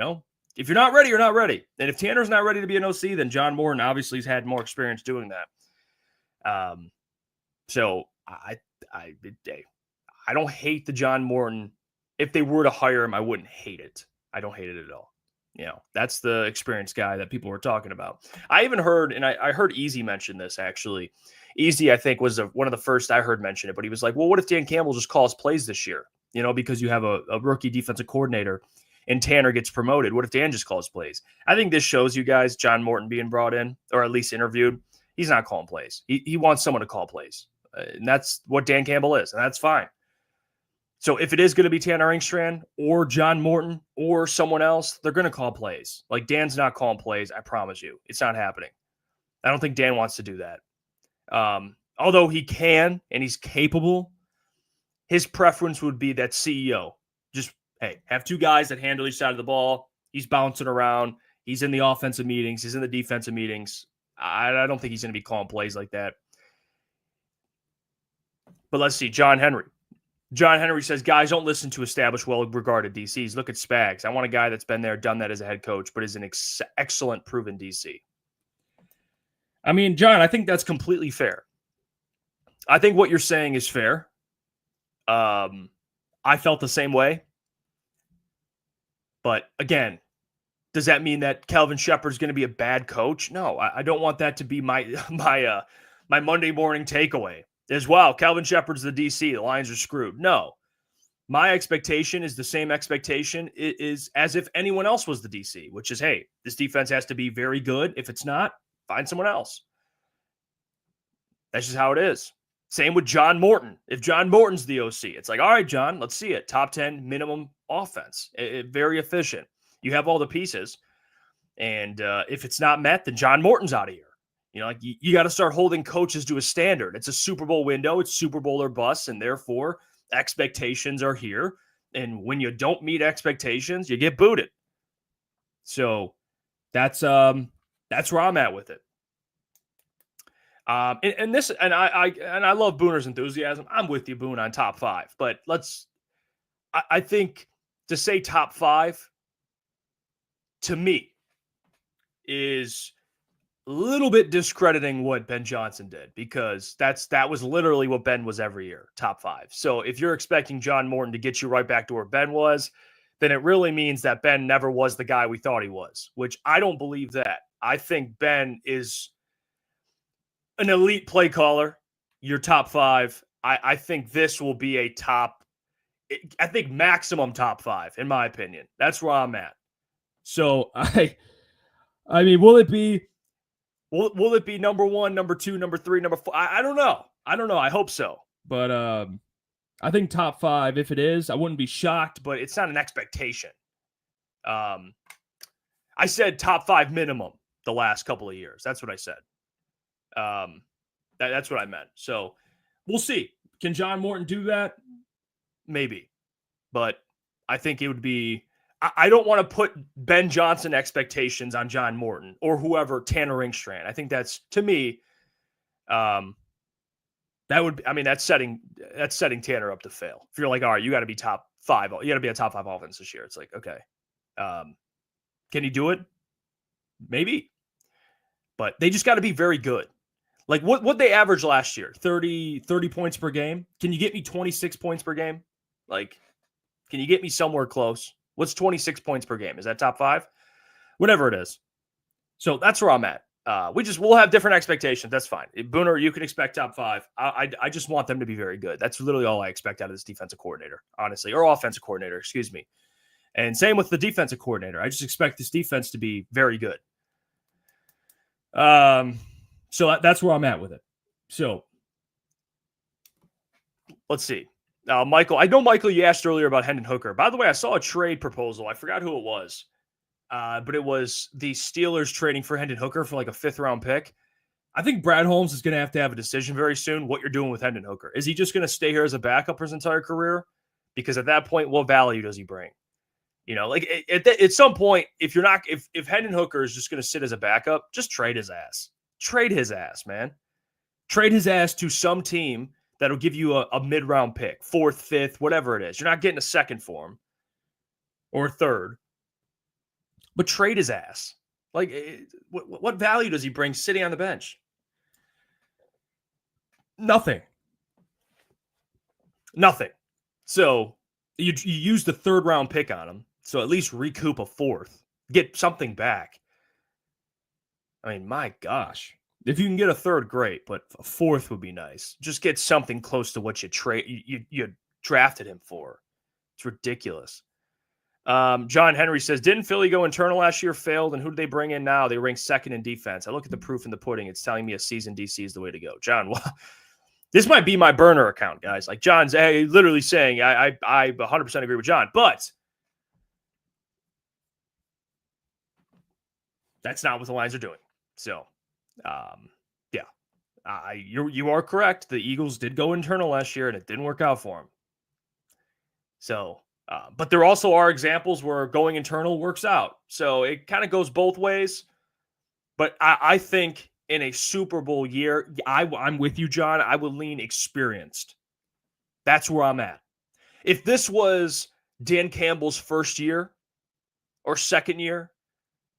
If you're not ready, you're not ready. And if Tanner's not ready to be an OC, then John Morton obviously has had more experience doing that. So I don't hate the John Morton. If they were to hire him, I wouldn't hate it. I don't hate it at all. That's the experienced guy that people were talking about. I even heard, and I heard Easy mention this actually. Easy, I think, was one of the first I heard mention it, but he was like, well, what if Dan Campbell just calls plays this year? Because you have a rookie defensive coordinator and Tanner gets promoted. What if Dan just calls plays? I think this shows you guys John Morton being brought in or at least interviewed. He's not calling plays. He wants someone to call plays. And that's what Dan Campbell is, and that's fine. So if it is going to be Tanner Engstrand or John Morton or someone else, they're going to call plays. Like, Dan's not calling plays, I promise you. It's not happening. I don't think Dan wants to do that. Although he can and he's capable, his preference would be that CEO. Just, hey, have 2 guys that handle each side of the ball. He's bouncing around. He's in the offensive meetings. He's in the defensive meetings. I don't think he's going to be calling plays like that. But let's see, John Henry. John Henry says, guys, don't listen to established, well-regarded DCs. Look at Spags. I want a guy that's been there, done that as a head coach, but is an excellent, proven DC. I mean, John, I think that's completely fair. I think what you're saying is fair. I felt the same way. But, again, does that mean that Kelvin Shepard is going to be a bad coach? No, I don't want that to be my Monday morning takeaway. As well, Kelvin Shepard's the DC. The Lions are screwed. No. My expectation is the same expectation is as if anyone else was the DC, which is, hey, this defense has to be very good. If it's not, find someone else. That's just how it is. Same with John Morton. If John Morton's the OC, it's like, all right, John, let's see it. Top 10 minimum offense. Very efficient. You have all the pieces. And if it's not met, then John Morton's out of here. You got to start holding coaches to a standard. It's a Super Bowl window. It's Super Bowl or bust, and therefore expectations are here. And when you don't meet expectations, you get booted. So that's where I'm at with it. I love Booner's enthusiasm. I'm with you, Boone, on top 5. But I think to say top 5 to me is a little bit discrediting what Ben Johnson did, because that was literally what Ben was every year, top 5. So if you're expecting John Morton to get you right back to where Ben was, then it really means that Ben never was the guy we thought he was, which I don't believe that. I think Ben is an elite play caller, your top 5. I think this will be a I think maximum top 5, in my opinion. That's where I'm at. So I mean, will it be number 1, number 2, number 3, number 4? I don't know. I hope so. But I think top 5, if it is, I wouldn't be shocked, but it's not an expectation. I said top 5 minimum the last couple of years. That's what I said. That's what I meant. So we'll see. Can John Morton do that? Maybe. But I think it would be I don't want to put Ben Johnson expectations on John Morton or whoever, Tanner Ringstrand. I think that's, to me, that's setting Tanner up to fail. If you're like, all right, you got to be top 5, you got to be a top 5 offense this year. It's like, okay, can he do it? Maybe, but they just got to be very good. Like what they averaged last year, 30 points per game. Can you get me 26 points per game? Like, can you get me somewhere close? What's 26 points per game? Is that top 5? Whatever it is. So that's where I'm at. We'll have different expectations. That's fine. Booner, you can expect top 5. I just want them to be very good. That's literally all I expect out of this defensive coordinator, honestly, or offensive coordinator, excuse me. And same with the defensive coordinator. I just expect this defense to be very good. So that's where I'm at with it. So let's see. Michael, I know, Michael, you asked earlier about Hendon Hooker. By the way, I saw a trade proposal. I forgot who it was. But it was the Steelers trading for Hendon Hooker for like a 5th-round pick. I think Brad Holmes is going to have a decision very soon what you're doing with Hendon Hooker. Is he just going to stay here as a backup for his entire career? Because at that point, what value does he bring? You know, like at some point, if Hendon Hooker is just going to sit as a backup, just trade his ass. Trade his ass, man. Trade his ass to some team that'll give you a mid-round pick, 4th, 5th, whatever it is. You're not getting a 2nd for him or a 3rd. But trade his ass. Like, what value does he bring sitting on the bench? Nothing. So you use the 3rd-round pick on him. So at least recoup a 4th. Get something back. I mean, my gosh. If you can get a 3rd, great. But a 4th would be nice. Just get something close to what you drafted him for. It's ridiculous. John Henry says, didn't Philly go internal last year, failed, and who do they bring in now? They rank 2nd in defense. I look at the proof in the pudding. It's telling me a seasoned DC is the way to go. John, well, this might be my burner account, guys. Like John's literally saying, I 100% agree with John, but that's not what the Lions are doing. So, you are correct. The Eagles did go internal last year, and it didn't work out for them. So, but there also are examples where going internal works out. So it kind of goes both ways. But I think in a Super Bowl year, I'm with you, John. I would lean experienced. That's where I'm at. If this was Dan Campbell's 1st year or 2nd year,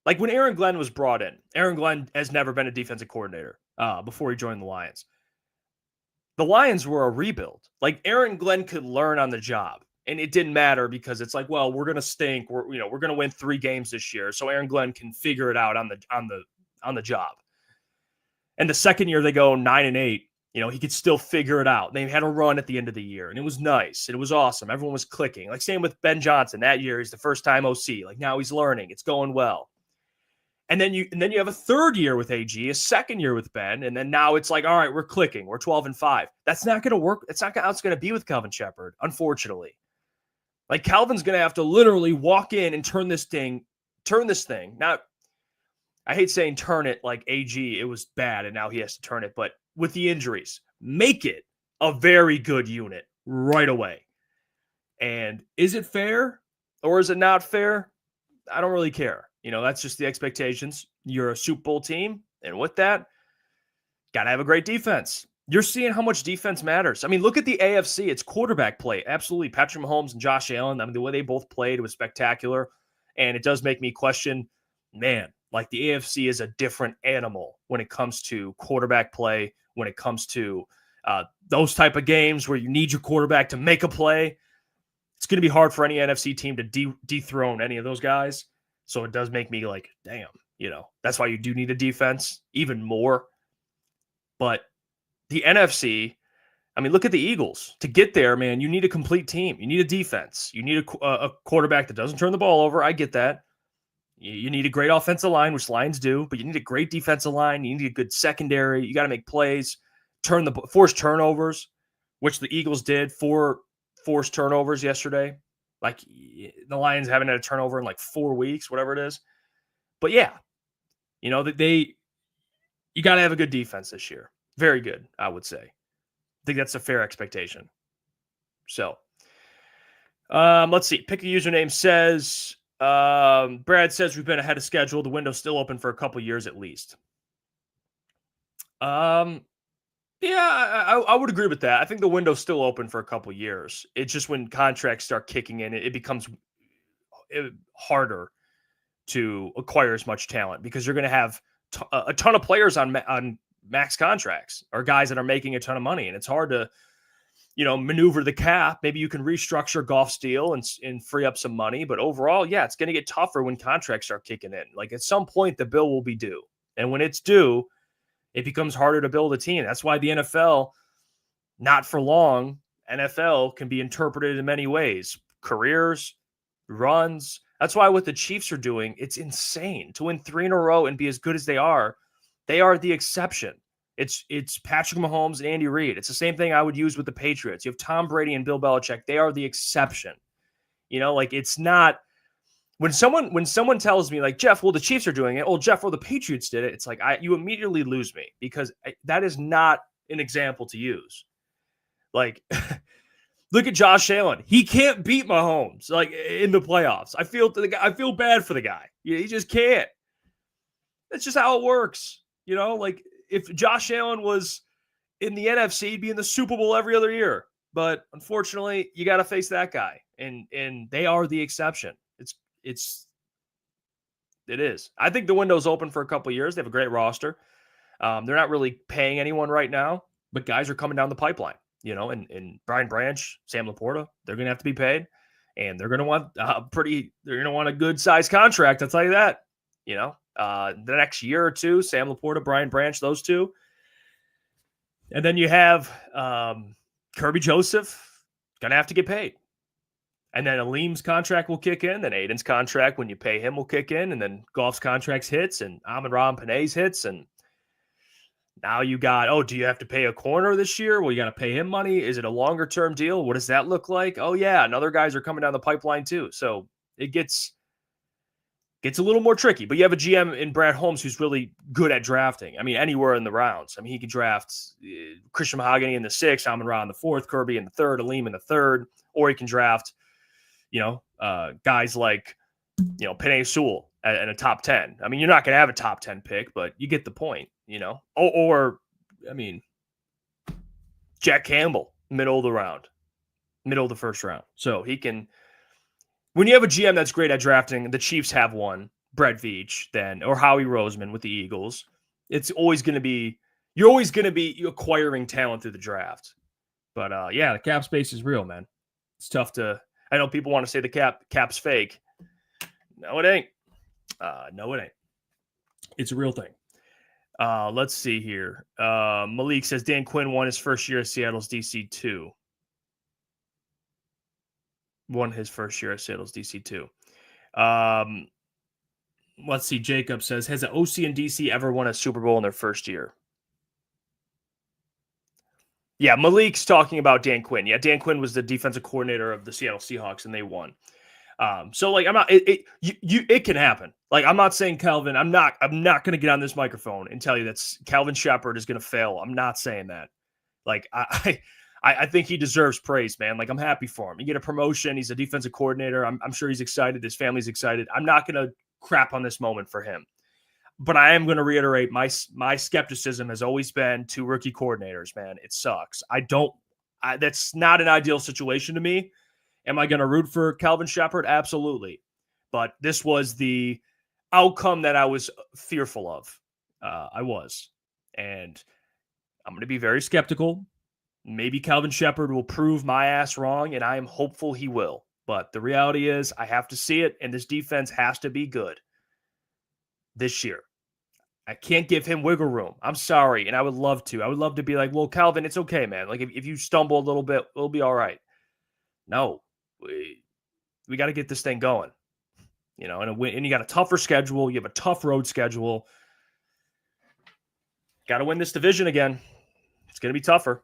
like when Aaron Glenn was brought in, Aaron Glenn has never been a defensive coordinator before he joined the Lions. The Lions were a rebuild. Like Aaron Glenn could learn on the job. And it didn't matter because it's like, well, we're going to stink. We're going to win 3 games this year. So Aaron Glenn can figure it out on the job. And the 2nd year they go 9-8, he could still figure it out. They had a run at the end of the year and it was nice. It was awesome. Everyone was clicking. Like same with Ben Johnson that year. He's the first time OC. Like now he's learning. It's going well. And then you have a 3rd year with AG, a 2nd year with Ben. And then now it's like, all right, we're clicking. We're 12-5. That's not going to work. It's not how it's going to be with Kelvin Shepard, unfortunately. Like Calvin's going to have to literally walk in and turn this thing. Now, I hate saying turn it like AG. It was bad and now he has to turn it. But with the injuries, make it a very good unit right away. And is it fair or is it not fair? I don't really care. That's just the expectations. You're a Super Bowl team. And with that, got to have a great defense. You're seeing how much defense matters. I mean, look at the AFC. It's quarterback play. Absolutely. Patrick Mahomes and Josh Allen. I mean, the way they both played was spectacular. And it does make me question, man, like the AFC is a different animal when it comes to quarterback play, when it comes to those type of games where you need your quarterback to make a play. It's going to be hard for any NFC team to dethrone any of those guys. So it does make me like, damn, that's why you do need a defense even more. But the NFC, I mean, look at the Eagles. To get there, man, you need a complete team. You need a defense. You need a quarterback that doesn't turn the ball over. I get that. You need a great offensive line, which Lions do, but you need a great defensive line. You need a good secondary. You got to make plays, force turnovers, which the Eagles did. 4 forced turnovers yesterday. Like the Lions haven't had a turnover in like 4 weeks, whatever it is. But yeah, you got to have a good defense this year. Very good, I would say. I think that's a fair expectation. So, let's see. Pick a username says, Brad says we've been ahead of schedule. The window's still open for a couple years at least. Yeah, I would agree with that. I think the window's still open for a couple years. It's just when contracts start kicking in, it becomes harder to acquire as much talent because you're going to have a ton of players on max contracts or guys that are making a ton of money, and it's hard to maneuver the cap. Maybe you can restructure Goff's deal and free up some money, but overall, yeah, it's going to get tougher when contracts start kicking in. Like at some point, the bill will be due, and when it's due, it becomes harder to build a team. That's why the NFL, not for long, NFL can be interpreted in many ways. Careers, runs. That's why what the Chiefs are doing, it's insane. To win 3 in a row and be as good as they are the exception. It's Patrick Mahomes and Andy Reid. It's the same thing I would use with the Patriots. You have Tom Brady and Bill Belichick. They are the exception. It's not when someone tells me like, Jeff, well, the Chiefs are doing it. Oh, Jeff, well, the Patriots did it. It's like you immediately lose me because that is not an example to use. Like, look at Josh Allen. He can't beat Mahomes like in the playoffs. I feel bad for the guy. He just can't. That's just how it works. Like if Josh Allen was in the NFC, he'd be in the Super Bowl every other year. But unfortunately, you got to face that guy, and they are the exception. It is. I think the window's open for a couple of years. They have a great roster. They're not really paying anyone right now, but guys are coming down the pipeline. And Brian Branch, Sam Laporta, they're going to have to be paid, and they're going to want they're going to want a good size contract. I'll tell you that. The next year or two, Sam Laporta, Brian Branch, those two, and then you have Kirby Joseph going to have to get paid. And then Aleem's contract will kick in. Then Aiden's contract, when you pay him, will kick in. And then Goff's contracts hits and Amon-Ra and Panay's hits. And now you got, do you have to pay a corner this year? Well, you got to pay him money. Is it a longer-term deal? What does that look like? Oh, yeah, and other guys are coming down the pipeline too. So it gets a little more tricky. But you have a GM in Brad Holmes who's really good at drafting. I mean, anywhere in the rounds. I mean, he could draft Christian Mahogany in the 6th, Amon-Ra in the 4th, Kirby in the 3rd, Aleem in the 3rd, or he can draft guys like, Penei Sewell at a top 10. I mean, you're not going to have a top 10 pick, but you get the point, or Jack Campbell, middle of the first round. So he can, when you have a GM that's great at drafting, the Chiefs have one, Brett Veach, or Howie Roseman with the Eagles. You're always going to be acquiring talent through the draft. But the cap space is real, man. It's tough I know people want to say the cap's fake. No, it ain't. It's a real thing. Let's see here. Malik says Dan Quinn won his first year at Seattle's DC2. Let's see. Jacob says, has the OC and DC ever won a Super Bowl in their first year? Yeah, Malik's talking about Dan Quinn. Yeah, Dan Quinn was the defensive coordinator of the Seattle Seahawks, and they won. So like, I'm not. It can happen. Like, I'm not saying Kelvin. I'm not going to get on this microphone and tell you that Kelvin Shepard is going to fail. I'm not saying that. Like, I think he deserves praise, man. Like, I'm happy for him. He get a promotion. He's a defensive coordinator. I'm sure he's excited. His family's excited. I'm not going to crap on this moment for him. But I am going to reiterate my skepticism has always been to rookie coordinators, man. It sucks. That's not an ideal situation to me. Am I going to root for Kelvin Shepard? Absolutely. But this was the outcome that I was fearful of. I was. And I'm going to be very skeptical. Maybe Kelvin Shepard will prove my ass wrong, and I am hopeful he will. But the reality is I have to see it, and this defense has to be good this year. I can't give him wiggle room. I'm sorry, and I would love to. I would love to be like, well, Kelvin, it's okay, man. Like, if you stumble a little bit, it'll be all right. No, we got to get this thing going. And you got a tougher schedule. You have a tough road schedule. Got to win this division again. It's going to be tougher.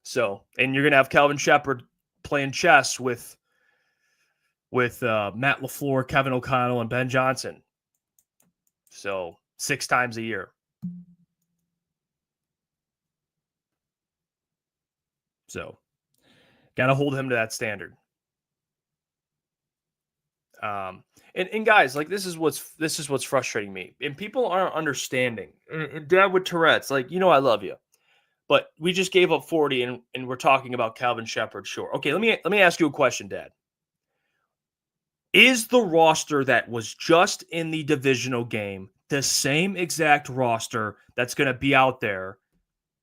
So, and you're going to have Kelvin Shepard playing chess with Matt LaFleur, Kevin O'Connell, and Ben Johnson. So 6 times a year. So got to hold him to that standard. And guys, like this is what's frustrating me, and people aren't understanding. And Dad with Tourette's, like, I love you, but we just gave up 40, and we're talking about Kelvin Shepard. Sure, okay. Let me ask you a question, Dad. Is the roster that was just in the divisional game the same exact roster that's going to be out there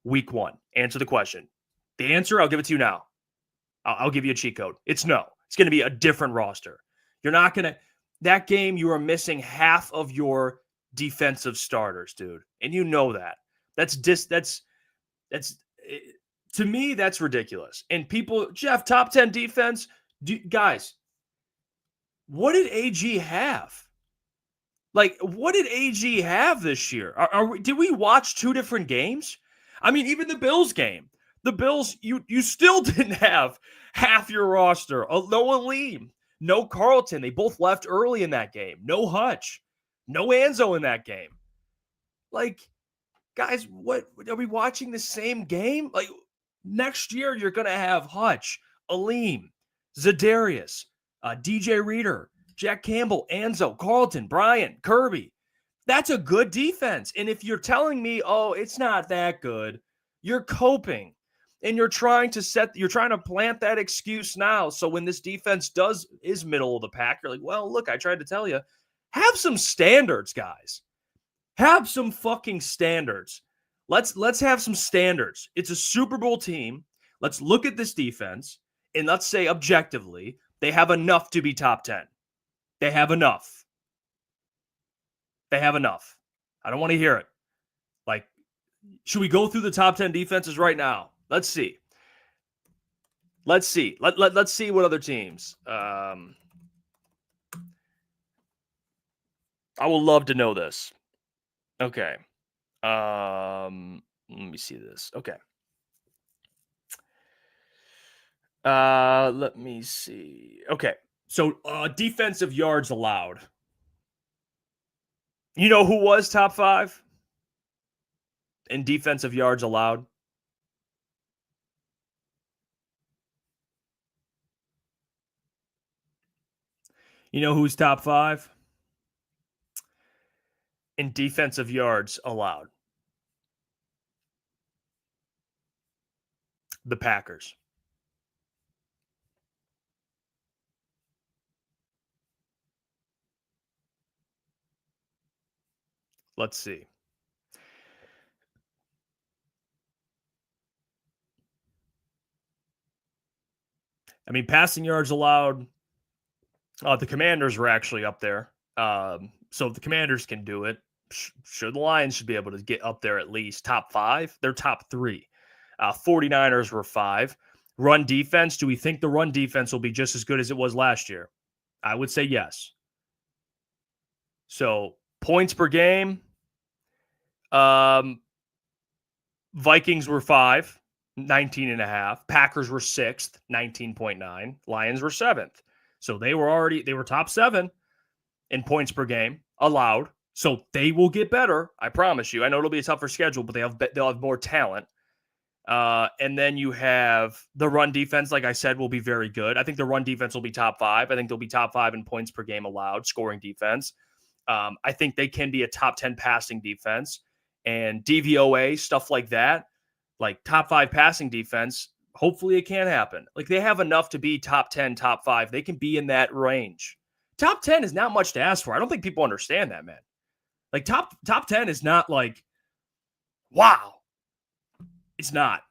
week 1? Answer the question. The answer, I'll give it to you now. I'll give you a cheat code. It's no. It's going to be a different roster. You're not going to – that game, you are missing half of your defensive starters, dude. And you know that. That's to me, that's ridiculous. And people – Jeff, top 10 defense. Guys, what did AG have? Like, what did AG have this year? Did we watch 2 different games? I mean, even the Bills game. The Bills, you still didn't have half your roster. No Aleem, no Carlton. They both left early in that game. No Hutch, no Anzo in that game. Like, guys, what are we watching the same game? Like, next year you're gonna have Hutch, Aleem, Zadarius, DJ Reader, Jack Campbell, Anzo, Carlton, Bryant, Kirby. That's a good defense. And if you're telling me, oh, it's not that good, you're coping. And you're trying to plant that excuse now. So when this defense is middle of the pack, you're like, well, look, I tried to tell you. Have some standards, guys. Have some fucking standards. Let's have some standards. It's a Super Bowl team. Let's look at this defense, and let's say objectively, they have enough to be top 10. They have enough. They have enough. I don't want to hear it. Like, should we go through the top 10 defenses right now? Let's see. Let's see what other teams. I will love to know this. Okay. Let me see this. Okay. Let me see. Okay. So defensive yards allowed. You know who was top 5 in defensive yards allowed? You know who's top 5 in defensive yards allowed? The Packers. Let's see. I mean, passing yards allowed. The Commanders were actually up there. So if the Commanders can do it, sure, the Lions should be able to get up there at least top 5. They're top 3. 49ers were 5. Run defense. Do we think the run defense will be just as good as it was last year? I would say yes. So points per game. Vikings were 5, 19.5. Packers were 6th, 19.9. Lions were 7th. So they were top 7 in points per game allowed. So they will get better. I promise you. I know it'll be a tougher schedule, but they'll have more talent. And then you have the run defense, like I said, will be very good. I think the run defense will be top 5. I think they'll be top 5 in points per game allowed, scoring defense. I think they can be a top 10 passing defense, and DVOA, stuff like that, like top 5 passing defense. Hopefully it can happen. Like, they have enough to be top 10, top 5. They can be in that range. Top 10 is not much to ask for. I don't think people understand that, man. Like, top 10 is not like, wow. It's not.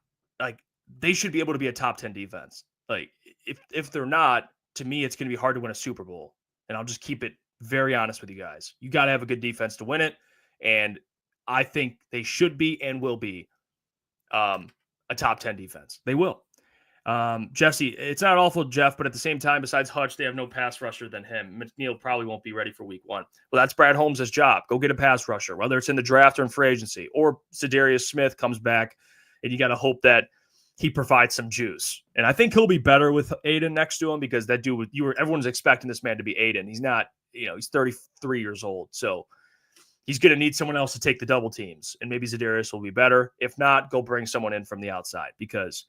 Like, they should be able to be a top 10 defense. Like, if they're not, to me, it's going to be hard to win a Super Bowl. And I'll just keep it very honest with you guys. You got to have a good defense to win it. And I think they should be and will be a top 10 defense. They will. Jesse, it's not awful, Jeff, but at the same time, besides Hutch, they have no pass rusher than him. McNeil probably won't be ready for week 1. Well, that's Brad Holmes' job. Go get a pass rusher, whether it's in the draft or in free agency, or Zadarius Smith comes back, and you got to hope that he provides some juice. And I think he'll be better with Aiden next to him, because that dude, everyone's expecting this man to be Aiden. He's not, he's 33 years old. So he's going to need someone else to take the double teams, and maybe Zadarius will be better. If not, go bring someone in from the outside, because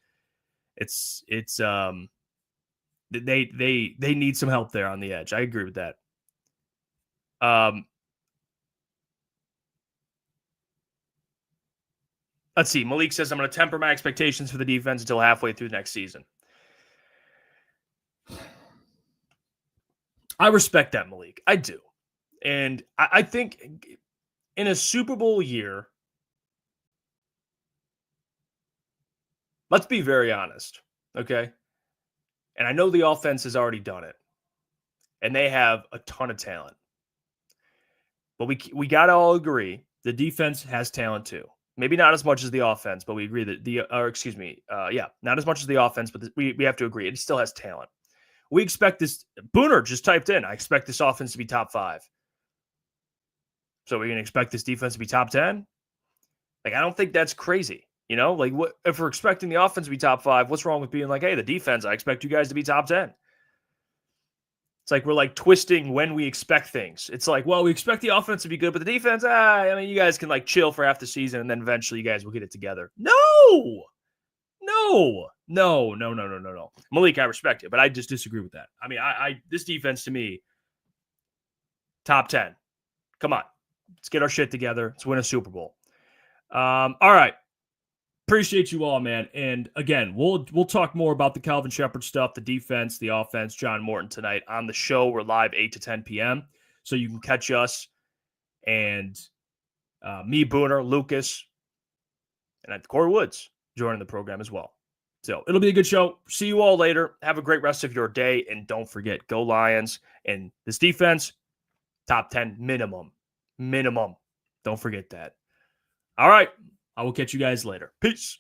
They need some help there on the edge. I agree with that. Let's see. Malik says, I'm going to temper my expectations for the defense until halfway through next season. I respect that, Malik. I do. And I think in a Super Bowl year, let's be very honest, okay? And I know the offense has already done it, and they have a ton of talent. But we got to all agree the defense has talent too. Maybe not as much as the offense, but we agree that not as much as the offense, but we have to agree it still has talent. We expect this. Booner just typed in, I expect this offense to be top 5. So we're going to expect this defense to be top 10? Like, I don't think that's crazy. You know, like, what if we're expecting the offense to be top 5? What's wrong with being like, hey, the defense, I expect you guys to be top 10? It's like we're like twisting when we expect things. It's like, well, we expect the offense to be good, but the defense, I mean, you guys can like chill for half the season, and then eventually you guys will get it together. No. Malik, I respect it, but I just disagree with that. I mean, this defense to me, top 10. Come on, let's get our shit together. Let's win a Super Bowl. All right. Appreciate you all, man. And again, we'll talk more about the Kelvin Shepard stuff, the defense, the offense, John Morton tonight on the show. We're live 8 to 10 p.m. So you can catch us and me, Booner, Lukas, and Corey Woods joining the program as well. So it'll be a good show. See you all later. Have a great rest of your day. And don't forget, go Lions. And this defense, top 10 minimum. Don't forget that. All right. I will catch you guys later. Peace.